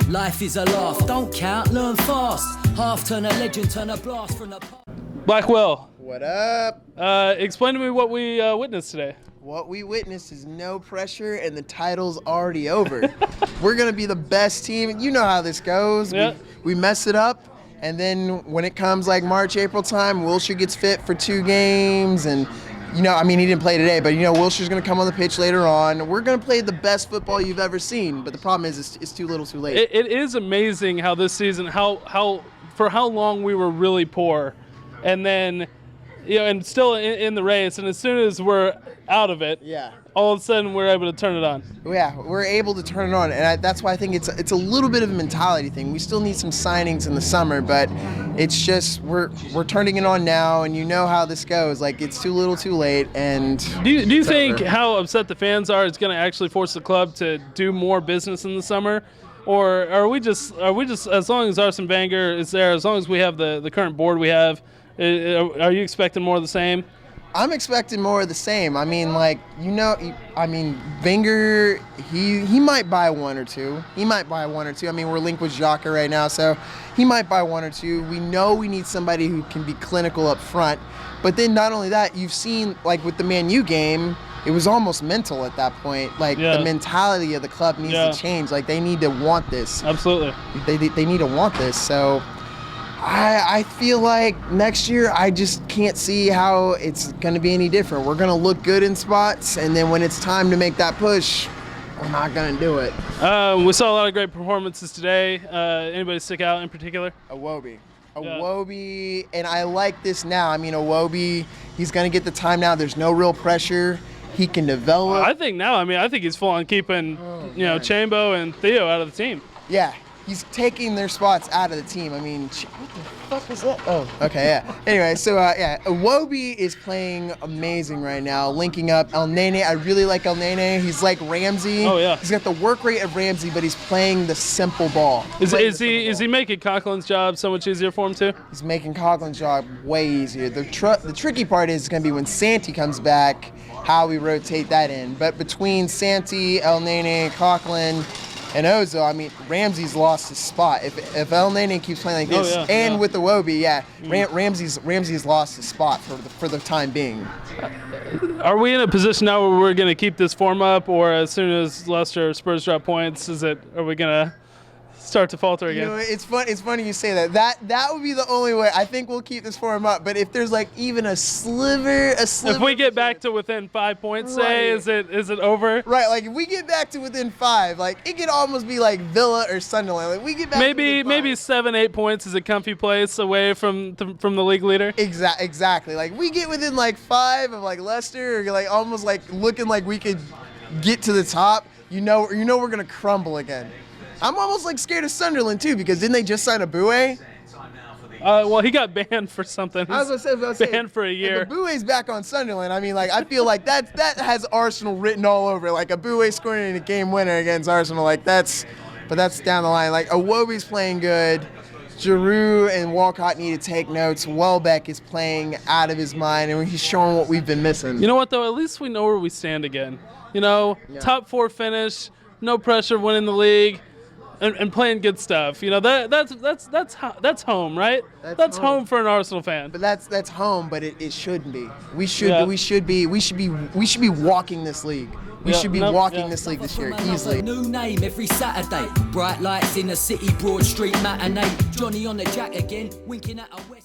Life is a laugh, don't count, learn fast. Half turn a legend, turn a blast from the past. Blackwell. What up? Explain to me what we witnessed today. What we witnessed is no pressure, and the title's already over. We're going to be the best team. You know how this goes. Yeah. We mess it up, and then when it comes like March, April time, Wilshire gets fit for 2 games, and he didn't play today, but Wilshire's going to come on the pitch later on. We're going to play the best football you've ever seen, but the problem is it's too little too late. It is amazing how this season, for how long we were really poor, and then, and still in the race, and as soon as we're out of it, yeah, all of a sudden we're able to turn it on. Yeah, we're able to turn it on, and that's why I think it's a little bit of a mentality thing. We still need some signings in the summer, but it's just we're turning it on now, and you know how this goes. Like, it's too little, too late, and do you think how upset the fans are is going to actually force the club to do more business in the summer, or are we just as long as Arsene Wenger is there, as long as we have the current board we have, are you expecting more of the same? I'm expecting more of the same. Wenger, he might buy one or two. We're linked with Xhaka right now, so he might buy 1 or 2. We know we need somebody who can be clinical up front. But then not only that, you've seen, like with the Man U game, it was almost mental at that point. The mentality of the club needs to change. Like, they need to want this. Absolutely. They need to want this. So I feel like next year I just can't see how it's going to be any different. We're going to look good in spots, and then when it's time to make that push, we're not going to do it. We saw a lot of great performances today. Anybody stick out in particular? Iwobi, and I like this now. Iwobi, he's going to get the time now. There's no real pressure. He can develop. I think he's full on keeping, Chambo and Theo out of the team. Yeah. He's taking their spots out of the team. What the fuck is that? Oh, okay, yeah. Anyway, so, Iwobi is playing amazing right now, linking up El Nene. I really like El Nene. He's like Ramsey. Oh, yeah. He's got the work rate of Ramsey, but he's playing the simple ball. Is he making Coughlin's job so much easier for him, too? He's making Coughlin's job way easier. The tricky part is going to be when Santi comes back, how we rotate that in. But between Santi, El Nene, Coughlin, and Ozil, Ramsey's lost his spot. If El Nene keeps playing like this, with Iwobi, Ramsey's lost his spot for the time being. Are we in a position now where we're going to keep this form up, or as soon as Leicester or Spurs drop points, are we going to start to falter again? It's funny you say that. That would be the only way. I think we'll keep this form up. But if there's like even a sliver. If we get back to within 5 points, say, is it over? Right. Like, if we get back to within 5, like, it could almost be like Villa or Sunderland. Like, we get back. Maybe 7-8 points is a comfy place away from the league leader. Exactly. Like, we get within like 5 of like Leicester, or like almost like looking like we could get to the top. We're gonna crumble again. I'm almost like scared of Sunderland too, because didn't they just sign Abue? Well, he got banned for something. I was gonna say banned for a year. If Abue's back on Sunderland, I feel like that has Arsenal written all over it. Like, Abue scoring a game winner against Arsenal, but that's down the line. Like, Iwobi's playing good. Giroud and Walcott need to take notes. Welbeck is playing out of his mind, and he's showing what we've been missing. You know what, though? At least we know where we stand again. Top 4 finish, no pressure, winning the league. And playing good stuff, that's home, right? That's home for an Arsenal fan. But that's home, but it shouldn't be. We should be walking this league. We should be walking this league this year easily. New name every Saturday. Bright lights in the city, Broad Street matinee. Johnny on the jack again, winking at a West.